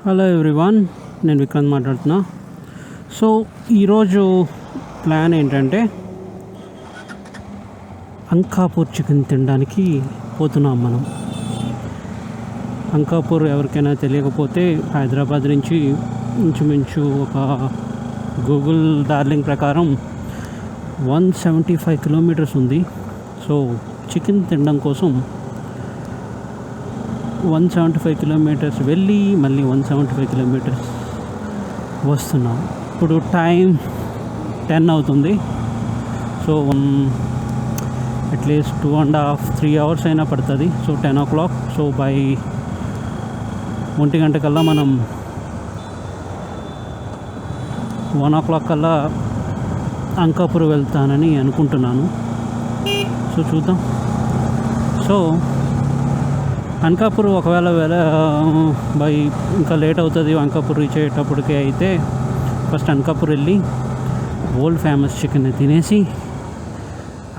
Hello everyone, నేను విక్రాంత్ మాట్లాడుతున్నా. So ఈరోజు ప్లాన్ ఏంటంటే అంకాపూర్ చికెన్ తినడానికి పోతున్నాం మనం. అంకాపూర్ ఎవరికైనా తెలియకపోతే హైదరాబాద్ నుంచి ఇంచుమించు ఒక గూగుల్ డార్లింగ్ ప్రకారం 175 కిలోమీటర్స్ ఉంది. సో చికెన్ తినడం కోసం 175 కిలోమీటర్స్ వెళ్ళి మళ్ళీ 175 కిలోమీటర్స్ వస్తున్నాం. ఇప్పుడు టైం 10 అవుతుంది. సో అట్లీస్ట్ 2.5-3 అవర్స్ అయినా పడుతుంది. So 10 o'clock. సో బై 1 గంట కల్లా మనం 1 o'clock కల్లా అంకాపూర్ వెళ్తానని అనుకుంటున్నాను. సో చూద్దాం. సో అంకాపూర్ ఒకవేళ బై ఇంకా లేట్ అవుతుంది అంకాపూర్ రీచ్ అయ్యేటప్పటికే అయితే ఫస్ట్ అంకాపూర్ వెళ్ళి వరల్డ్ ఫేమస్ చికెన్ తినేసి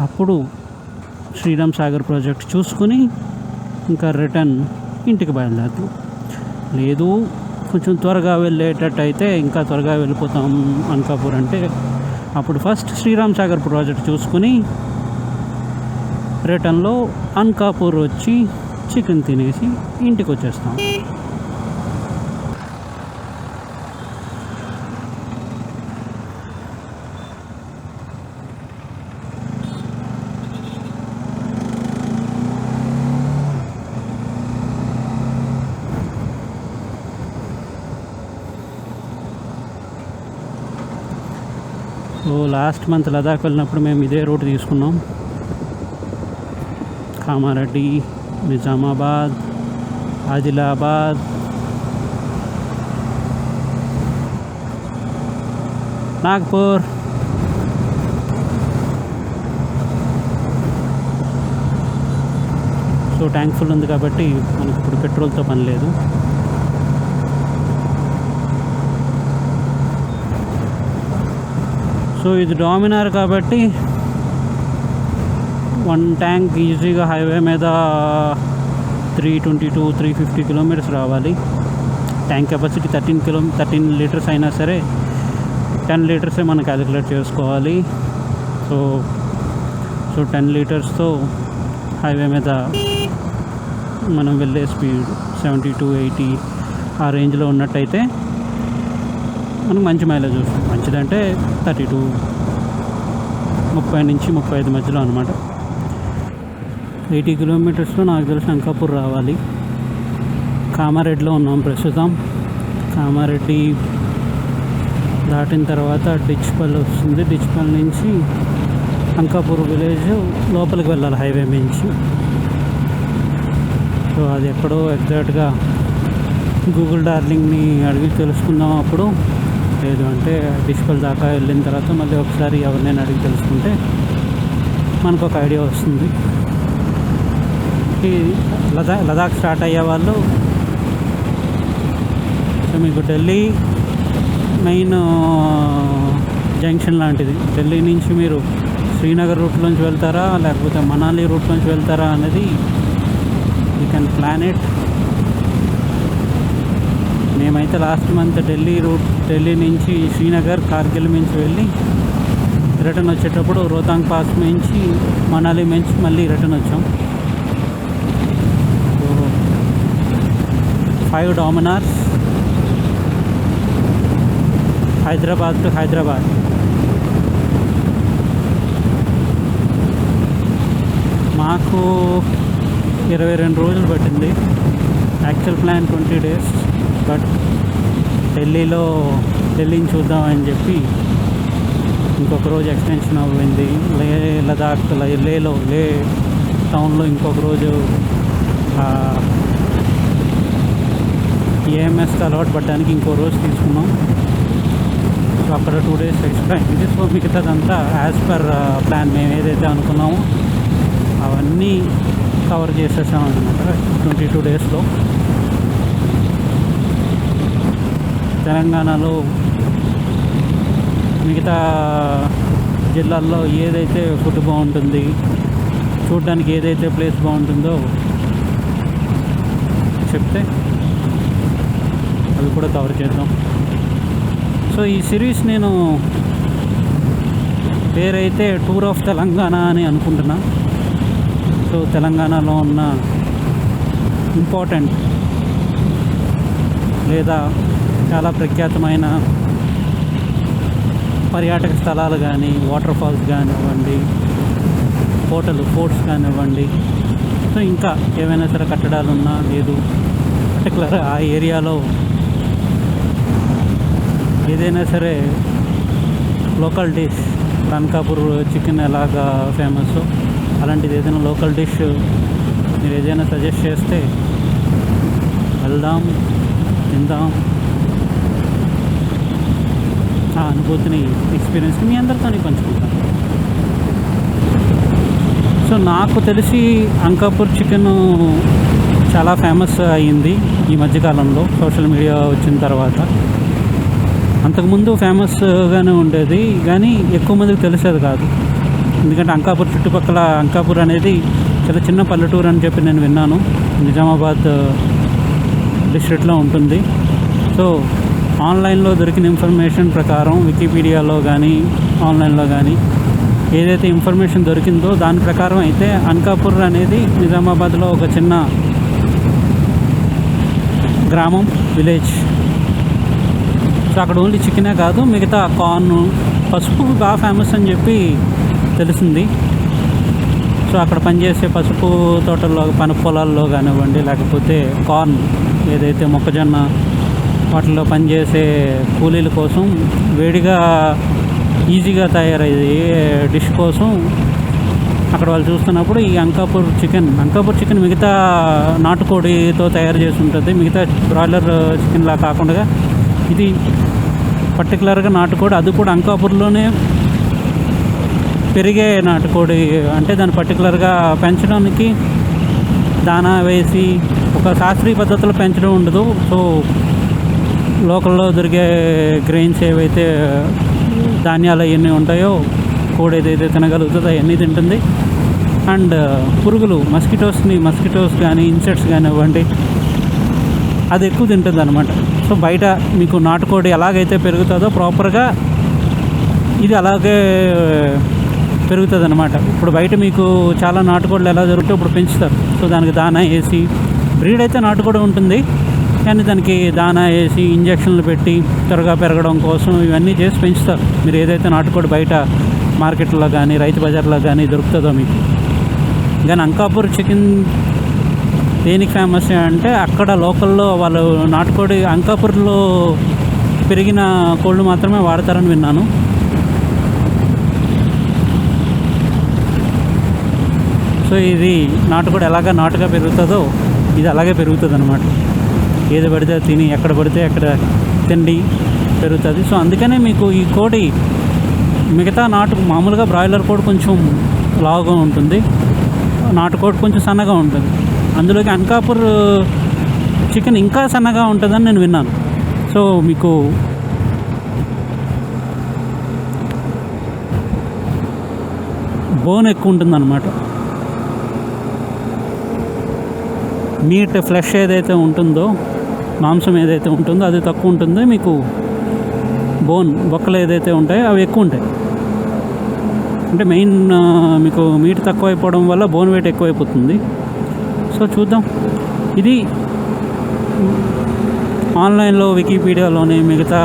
అప్పుడు శ్రీరామ్ సాగర్ ప్రాజెక్ట్ చూసుకుని ఇంకా రిటర్న్ ఇంటికి బయలుదేరుతాం. లేదు కొంచెం త్వరగా వెళ్ళేటట్టు అయితే ఇంకా త్వరగా వెళ్ళిపోతాం అంకాపూర్ అంటే అప్పుడు ఫస్ట్ శ్రీరామ్ సాగర్ ప్రాజెక్ట్ చూసుకుని రిటర్న్లో అంకాపూర్ వచ్చి చికెన్ తినేసి ఇంటికి వచ్చేస్తాం. సో లాస్ట్ మంత్ లదాఖ్ వెళ్ళినప్పుడు మేము ఇదే రూట్ తీసుకున్నాం. Kamareddy, Nizamabad, Adilabad, Nagpur. So tank full ఉంది కాబట్టి మనకి ఇప్పుడు పెట్రోల్తో పని లేదు. సో ఇది డామినార్ కాబట్టి 1 ట్యాంక్ ఈజీగా హైవే మీద 350 కిలోమీటర్స్ రావాలి. ట్యాంక్ కెపాసిటీ 13 లీటర్స్ అయినా సరే 10 లీటర్సే మనం క్యాలిక్యులేట్ చేసుకోవాలి. సో 10 లీటర్స్తో హైవే మీద మనం వెళ్ళే స్పీడ్ 70-80 ఆ రేంజ్లో ఉన్నట్టయితే మనకు మంచి మైలేజ్ వస్తుంది. మంచిదంటే 30 నుంచి 35 మధ్యలో అనమాట. 80 కిలోమీటర్స్లో నాకు తెలిసి అంకాపూర్ రావాలి. కామారెడ్డిలో ఉన్నాం ప్రస్తుతం. కామారెడ్డి దాటిన తర్వాత డిచ్పల్ వస్తుంది. డిచ్పల్ నుంచి అంకాపూర్ విలేజ్ లోపలికి వెళ్ళాలి హైవే నుంచి. సో అది ఎక్కడో ఎగ్జాక్ట్గా గూగుల్ డార్లింగ్ని అడిగి తెలుసుకుందాం. అప్పుడు లేదు అంటే డిచ్పల్ దాకా వెళ్ళిన తర్వాత మళ్ళీ ఒకసారి ఎవరినైనా అడిగి తెలుసుకుంటే మనకు ఒక ఐడియా వస్తుంది. లదాఖ్ స్టార్ట్ అయ్యే వాళ్ళు మీకు ఢిల్లీ మెయిన్ జంక్షన్ లాంటిది. ఢిల్లీ నుంచి మీరు శ్రీనగర్ రూట్లోంచి వెళ్తారా లేకపోతే మనాలి రూట్లోంచి వెళ్తారా అనేది యూ కెన్ ప్లాన్ ఇట్. మేమైతే లాస్ట్ మంత్ ఢిల్లీ నుంచి శ్రీనగర్, కార్గిల్ నుంచి వెళ్ళి రిటర్న్ వచ్చేటప్పుడు రోహతాంగ్ పాస్ నుంచి మనాలి నుంచి మళ్ళీ రిటర్న్ వచ్చాం. 5 డామినార్స్ హైదరాబాద్ టు హైదరాబాద్. మాకు 22 రోజులు పట్టింది. Actual plan 20 days. బట్ ఢిల్లీని చూద్దామని చెప్పి ఇంకొక రోజు ఎక్స్టెన్షన్ అవ్వింది. లదాఖ్ లే టౌన్లో ఇంకొక రోజు ఏఎంఎస్కి అలవాటు పడడానికి ఇంకో రోజు తీసుకున్నాం. సో అక్కడ 2 days ఎక్స్ట్రా అయింది. సో మిగతాదంతా యాజ్ పర్ ప్లాన్ మేము ఏదైతే అనుకున్నామో అవన్నీ కవర్ చేసేసాం అన్నమాట 22 daysలో. తెలంగాణలో మిగతా జిల్లాల్లో ఏదైతే ఫుడ్ బాగుంటుంది, చూడడానికి ఏదైతే ప్లేస్ బాగుంటుందో చెప్తే అవి కూడా కవర్ చేద్దాం. సో ఈ సిరీస్ నేను పేరైతే టూర్ ఆఫ్ తెలంగాణ అని అనుకుంటున్నా. సో తెలంగాణలో ఉన్న ఇంపార్టెంట్ లేదా చాలా ప్రఖ్యాతమైన పర్యాటక స్థలాలు కానీ, వాటర్ ఫాల్స్ కానివ్వండి, ఫోర్ట్స్ కానివ్వండి, సో ఇంకా ఏవైనా సరే కట్టడాలు ఉన్నా లేదు పర్టికులర్ ఆ ఏరియాలో ఏదైనా సరే లోకల్ డిష్, అన్కాపూర్ చికెన్ ఎలాగా ఫేమస్, అలాంటిది ఏదైనా లోకల్ డిష్ మీరు ఏదైనా సజెస్ట్ చేస్తే వెళ్దాం, తిందాం, ఆ అనుభూతిని, ఎక్స్పీరియన్స్ని మీ అందరితో పంచుకుంటాను. సో నాకు తెలిసి అంకాపూర్ చికెన్ చాలా ఫేమస్ అయ్యింది ఈ మధ్యకాలంలో సోషల్ మీడియా వచ్చిన తర్వాత. అంతకుముందు ఫేమస్గానే ఉండేది కానీ ఎక్కువ మందికి తెలిసేది కాదు. ఎందుకంటే అంకాపూర్ చుట్టుపక్కల, అంకాపూర్ అనేది చాలా చిన్న పల్లెటూరు అని చెప్పి నేను విన్నాను. నిజామాబాద్ డిస్ట్రిక్ట్లో ఉంటుంది. సో ఆన్లైన్లో దొరికిన ఇన్ఫర్మేషన్ ప్రకారం, వికీపీడియాలో కానీ ఆన్లైన్లో కానీ ఏదైతే ఇన్ఫర్మేషన్ దొరికిందో దాని ప్రకారం అయితే అన్కాపూర్ అనేది నిజామాబాద్లో ఒక చిన్న గ్రామం, విలేజ్. సో అక్కడ ఓన్లీ చికెనే కాదు, మిగతా కార్న్, పసుపు బాగా ఫేమస్ అని చెప్పి తెలిసింది. సో అక్కడ పనిచేసే పసుపు తోటల్లో, పని పొలాల్లో కానివ్వండి, లేకపోతే కార్న్ ఏదైతే మొక్కజొన్న వాటిలో పనిచేసే కూలీల కోసం వేడిగా ఈజీగా తయారయ్యే డిష్ కోసం అక్కడ వాళ్ళు చూస్తున్నప్పుడు ఈ అంకాపూర్ చికెన్ మిగతా నాటుకోడితో తయారు చేసి ఉంటుంది. మిగతా బ్రాయిలర్ చికెన్లా కాకుండా ఇది పర్టికులర్గా నాటుకోడి, అది కూడా అంకాపూర్లోనే పెరిగే నాటుకోడి. అంటే దాన్ని పర్టికులర్గా పెంచడానికి దానా వేసి ఒక శాస్త్రీయ పద్ధతిలో పెంచడం ఉండదు. సో లోకల్లో దొరికే గ్రెయిన్స్ ఏవైతే ధాన్యాలు అవన్నీ ఉంటాయో కోడి ఏదైతే తినగలుగుతుందో అవన్నీ తింటుంది. అండ్ పురుగులు, మస్కిటోస్ కానీ ఇన్సెక్ట్స్ కానివ్వండి, అది ఎక్కువ తింటుంది అనమాట. సో బయట మీకు నాటుకోడి ఎలాగైతే పెరుగుతుందో ప్రాపర్గా ఇది అలాగే పెరుగుతుంది అనమాట. ఇప్పుడు బయట మీకు చాలా నాటుకోళ్ళు ఎలా దొరుకుతాయి ఇప్పుడు పెంచుతారు. సో దానికి దానా వేసి, బ్రీడ్ అయితే నాటుకోడి ఉంటుంది కానీ దానికి దానా వేసి ఇంజక్షన్లు పెట్టి త్వరగా పెరగడం కోసం ఇవన్నీ చేసి పెంచుతారు. మీరు ఏదైతే నాటుకోడి బయట మార్కెట్లో కానీ రైతు బజార్లో కానీ దొరుకుతుందో మీకు. కానీ అంకాపూర్ చికెన్ దేనికి ఫేమస్ అంటే అక్కడ లోకల్లో వాళ్ళు నాటుకోడి అంకాపూర్లో పెరిగిన కోళ్ళు మాత్రమే వాడతారని విన్నాను. సో ఇది నాటుకోడి ఎలాగ నాటుగా పెరుగుతుందో ఇది అలాగే పెరుగుతుంది అనమాట. ఏది పడితే తిని, ఎక్కడ పడితే అక్కడ తిండి పెరుగుతుంది. సో అందుకనే మీకు ఈ కోడి మిగతా మామూలుగా బ్రాయిలర్ కోడి కొంచెం లావుగా ఉంటుంది, నాటుకోడి కొంచెం సన్నగా ఉంటుంది. అందులోకి అన్కాపూర్ చికెన్ ఇంకా సన్నగా ఉంటుందని నేను విన్నాను. సో మీకు బోన్ ఎక్కువ ఉంటుందన్నమాట. మీట్ ఫ్లెష్ ఏదైతే ఉంటుందో, మాంసం ఏదైతే ఉంటుందో అది తక్కువ ఉంటుంది. మీకు బొక్కలు ఏదైతే ఉంటాయో అవి ఎక్కువ ఉంటాయి. అంటే మెయిన్ మీకు మీట్ తక్కువ అయిపోవడం వల్ల బోన్ వెయిట్ ఎక్కువైపోతుంది. సో చూద్దాం. ఇది ఆన్లైన్లో, వికీపీడియాలోని, మిగతా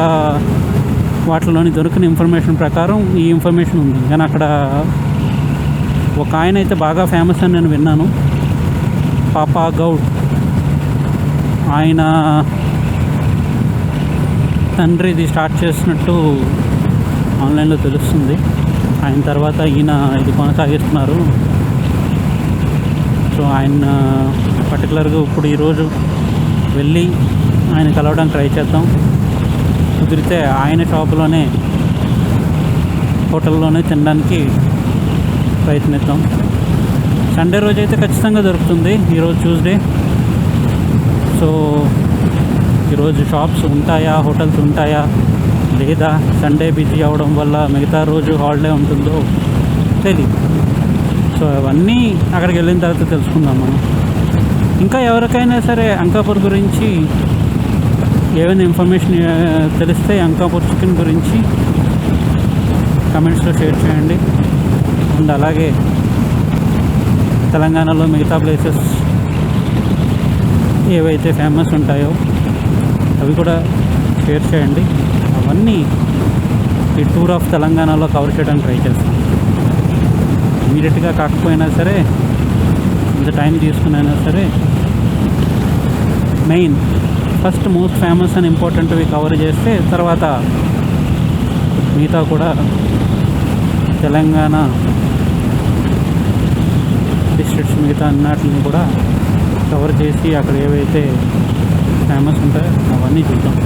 వాటిలోని దొరికిన ఇన్ఫర్మేషన్ ప్రకారం ఈ ఇన్ఫర్మేషన్ ఉంది. కానీ అక్కడ ఒక ఆయన అయితే బాగా ఫేమస్ అని నేను విన్నాను, పాపా గౌడ్. ఆయన తండ్రి ఇది స్టార్ట్ చేసినట్టు ఆన్లైన్లో తెలుస్తుంది. ఆయన తర్వాత ఈయన ఇది కొనసాగిస్తున్నారు. సో ఆయన పర్టికులర్గా ఇప్పుడు ఈరోజు వెళ్ళి ఆయన కలవడానికి ట్రై చేద్దాం. కుదిరితే ఆయన షాపులోనే, హోటల్లోనే తినడానికి ప్రయత్నిద్దాం. సండే రోజు అయితే ఖచ్చితంగా దొరుకుతుంది. ఈరోజు ట్యూస్డే. సో ఈరోజు షాప్స్ ఉంటాయా, హోటల్స్ ఉంటాయా, లేదా సండే బిజీ అవ్వడం వల్ల మిగతా రోజు హాలిడే ఉంటుందో తెలియదు. సో అవన్నీ అక్కడికి వెళ్ళిన తర్వాత తెలుసుకుందాం మనం. ఇంకా ఎవరికైనా సరే అంకాపూర్ గురించి ఏమైనా ఇన్ఫర్మేషన్ తెలిస్తే అంకాపూర్ చికెన్ గురించి కమెంట్స్లో షేర్ చేయండి. అండ్ అలాగే తెలంగాణలో మిగతా ప్లేసెస్ ఏవైతే ఫేమస్ ఉంటాయో అవి కూడా షేర్ చేయండి. అవన్నీ ఈ టూర్ ఆఫ్ తెలంగాణలో కవర్ చేయడానికి ట్రై చేస్తాను. ఇమీడియట్గా కాకపోయినా సరే, ఇంత టైం తీసుకునైనా సరే, main first most famous and ఇంపార్టెంట్వి కవర్ చేస్తే తర్వాత మిగతా కూడా తెలంగాణ డిస్ట్రిక్ట్స్ మిగతా అన్నిటిని కూడా కవర్ చేసి అక్కడ ఏవైతే ఫేమస్ ఉంటాయో అవన్నీ చూద్దాం.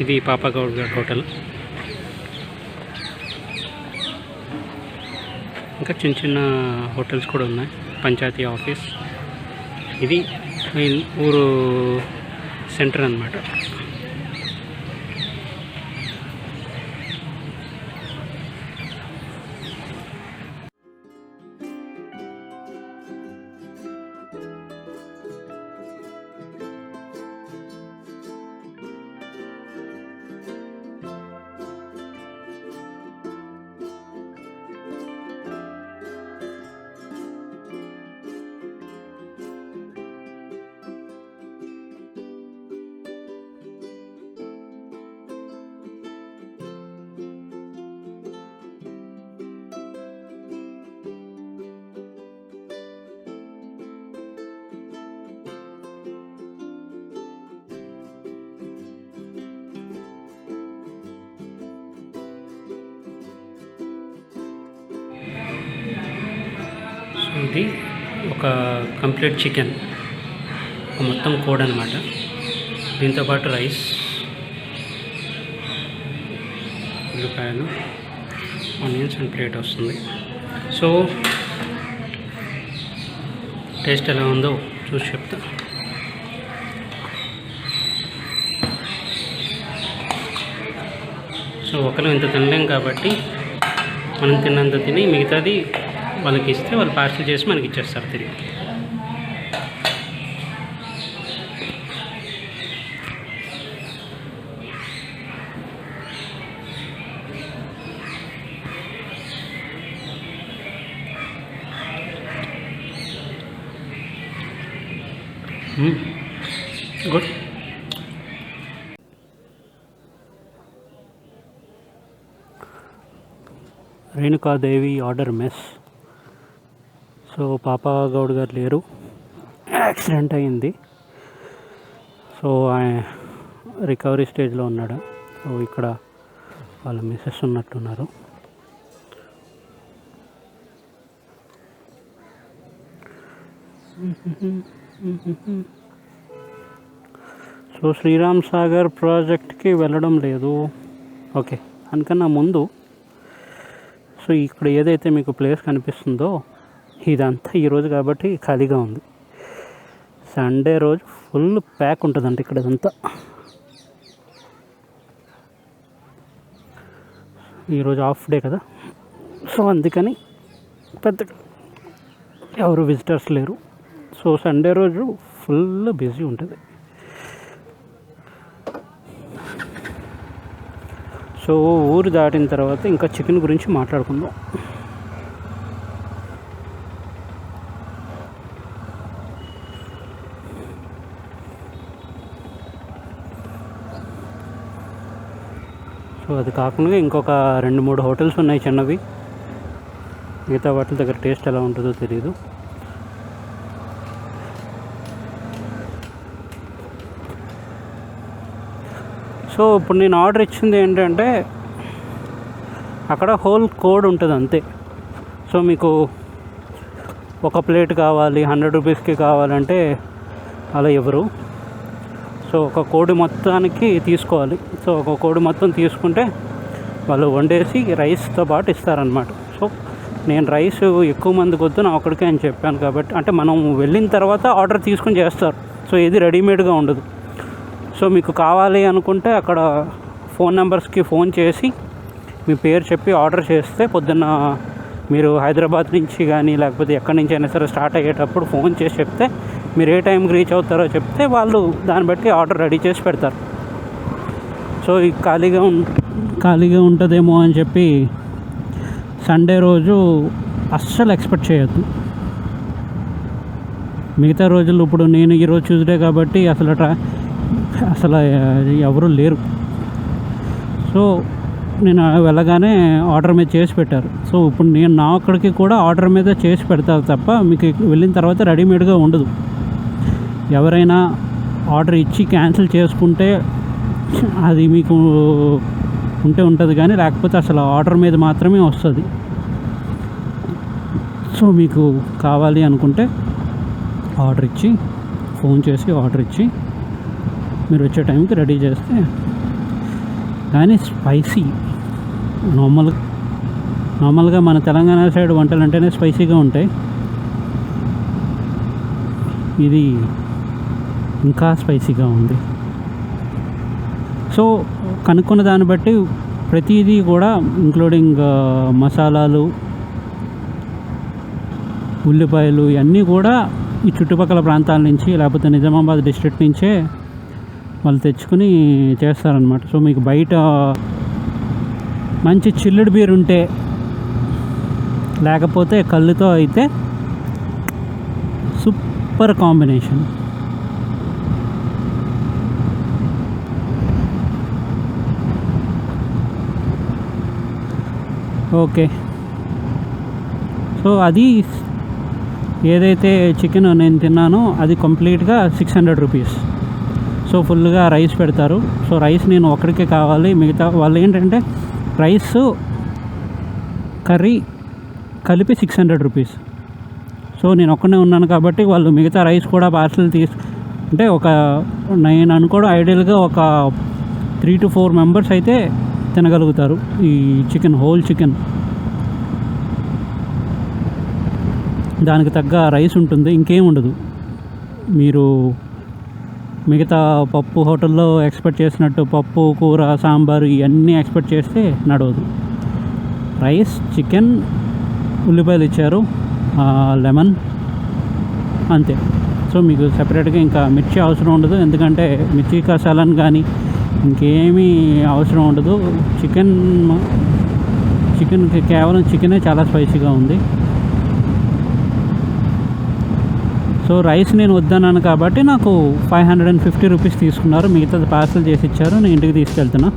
ఇది పాపగౌడ్ గారి హోటల్. ఇంకా చిన్న చిన్న హోటల్స్ కూడా ఉన్నాయి. పంచాయతీ ఆఫీస్. ఇది మెయిన్ ఊరు సెంటర్ అన్నమాట. ఇది ఒక కంప్లీట్ చికెన్, ఒక మొత్తం కోడ్ అనమాట. దీంతోపాటు రైస్, ఉల్లిపాయలు, ఆనియన్స్ అండ్ ప్లేట్ వస్తుంది. సో టేస్ట్ ఎలా ఉందో చూసి చెప్తా. సో ఒకరు ఇంత తినలేం కాబట్టి మనం తిన్నంత తిని మిగతాది వాళ్ళకి ఇస్తే వాళ్ళు పార్సల్ చేసి మనకి ఇచ్చేస్తారు తిరిగి. Good. Renuka Devi order mess. So పాపా గౌడ్ గారు లేరు, యాక్సిడెంట్ అయింది. సో ఆయన రికవరీ స్టేజ్లో ఉన్నాడు. సో ఇక్కడ వాళ్ళ మిస్సెస్ ఉన్నట్టున్నారు. సో శ్రీరామ్ సాగర్ ప్రాజెక్ట్కి వెళ్ళడం లేదు. ఓకే, అందుకన్నా ముందు సో ఇక్కడ ఏదైతే మీకు ప్లేస్ కనిపిస్తుందో ఇదంతా ఈరోజు కాబట్టి ఖాళీగా ఉంది. సండే రోజు ఫుల్ ప్యాక్ ఉంటుందంట ఇక్కడ ఇదంతా. ఈరోజు హాఫ్ డే కదా, సో అందుకని పెద్దగా ఎవరు విజిటర్స్ లేరు. సో సండే రోజు ఫుల్ బిజీ ఉంటుంది. సో ఊరు దాటిన తర్వాత ఇంకా చికెన్ గురించి మాట్లాడుకుందాం. సో అది కాకుండా ఇంకొక 2-3 హోటల్స్ ఉన్నాయి చిన్నవి. మిగతా వాటి దగ్గర టేస్ట్ ఎలా ఉంటుందో తెలియదు. సో ఇప్పుడు నేను ఆర్డర్ ఇచ్చింది ఏంటంటే అక్కడ హోల్ కోడ్ ఉంటుంది అంతే. సో మీకు ఒక ప్లేట్ కావాలి 100 రూపీస్కి కావాలంటే అలా ఎవరు. సో ఒక కోడి మొత్తానికి తీసుకోవాలి. సో ఒక కోడి మొత్తం తీసుకుంటే వాళ్ళు వండేసి రైస్తో పాటు ఇస్తారనమాట. సో నేను రైస్ ఎక్కువ మందికి వద్దు నా ఒక్కడికే అని చెప్పాను కాబట్టి, అంటే మనం వెళ్ళిన తర్వాత ఆర్డర్ తీసుకుని చేస్తారు. సో ఇది రెడీమేడ్గా ఉండదు. సో మీకు కావాలి అనుకుంటే అక్కడ ఫోన్ నెంబర్స్కి ఫోన్ చేసి మీ పేరు చెప్పి ఆర్డర్ చేస్తే పొద్దున్న మీరు హైదరాబాద్ నుంచి కానీ లేకపోతే ఎక్కడి నుంచి అయినా సరే స్టార్ట్ అయ్యేటప్పుడు ఫోన్ చేసి చెప్తే మీరు ఏ టైంకి రీచ్ అవుతారో చెప్తే వాళ్ళు దాన్ని బట్టి ఆర్డర్ రెడీ చేసి పెడతారు. సో ఈ ఖాళీగా ఉంటుందేమో అని చెప్పి సండే రోజు అస్సలు ఎక్స్పెక్ట్ చేయొద్దు. మిగతా రోజులు ఇప్పుడు నేను ఈరోజు ట్యూస్డే కాబట్టి అసలు ఎవరు లేరు. సో నేను వెళ్ళగానే ఆర్డర్ మీద చేసి పెట్టారు. సో ఇప్పుడు నేను నా ఒక్కడికి కూడా ఆర్డర్ మీద చేసి పెడతారు తప్ప మీకు వెళ్ళిన తర్వాత రెడీమేడ్గా ఉండదు. ఎవరైనా ఆర్డర్ ఇచ్చి క్యాన్సిల్ చేసుకుంటే అది మీకు ఉంటుంది కానీ లేకపోతే అసలు ఆర్డర్ మీద మాత్రమే వస్తుంది. సో మీకు కావాలి అనుకుంటే ఆర్డర్ ఇచ్చి ఫోన్ చేసి ఆర్డర్ ఇచ్చి మీరు వచ్చే టైంకి రెడీ చేస్తే. కానీ స్పైసీ నార్మల్గా మన తెలంగాణ సైడ్ వంటలు అంటేనే స్పైసీగా ఉంటాయి. ఇది ఇంకా స్పైసీగా ఉంది. సో కనుక్కున్న దాన్ని బట్టి ప్రతిదీ కూడా ఇంక్లూడింగ్ మసాలాలు, ఉల్లిపాయలు ఇవన్నీ కూడా ఈ చుట్టుపక్కల ప్రాంతాల నుంచి లేకపోతే నిజామాబాద్ డిస్ట్రిక్ట్ నుంచే వాళ్ళు తెచ్చుకుని చేస్తారనమాట. సో మీకు బయట మంచి చిల్లుడు బీర్ ఉంటే లేకపోతే కళ్ళుతో అయితే సూపర్ కాంబినేషన్. ఓకే, సో అది ఏదైతే చికెన్ నేను తిన్నానో అది కంప్లీట్గా 600 రూపీస్. సో ఫుల్గా రైస్ పెడతారు. సో రైస్ నేను ఒక్కడికే కావాలి, మిగతా వాళ్ళు ఏంటంటే రైస్ కర్రీ కలిపి 600 రూపీస్. సో సో నేను ఒక్కనే ఉన్నాను కాబట్టి వాళ్ళు మిగతా రైస్ కూడా పార్సల్ అంటే ఒక నేను అనుకోవడం ఐడియల్గా ఒక 3 to 4 మెంబర్స్ అయితే తినగలుగుతారు ఈ చికెన్, హోల్ చికెన్. దానికి తగ్గ రైస్ ఉంటుంది, ఇంకేం ఉండదు. మీరు మిగతా పప్పు హోటల్లో ఎక్స్పెక్ట్ చేసినట్టు పప్పు, కూర, సాంబారు ఇవన్నీ ఎక్స్పెక్ట్ చేస్తే నడవదు. రైస్, చికెన్, ఉల్లిపాయలు ఇచ్చారు, లెమన్, అంతే. సో మీకు సెపరేట్గా ఇంకా మిర్చి అవసరం ఉండదు, ఎందుకంటే మిర్చి కసాలన్ కానీ ఇంకేమీ అవసరం ఉండదు. చికెన్కి కేవలం చికెనే చాలా స్పైసీగా ఉంది. సో రైస్ నేను వద్దన్నాను కాబట్టి నాకు 550 రూపీస్ తీసుకున్నారు. మిగతాది పార్సల్ చేసి ఇచ్చారు, నేను ఇంటికి తీసుకెళ్తున్నా.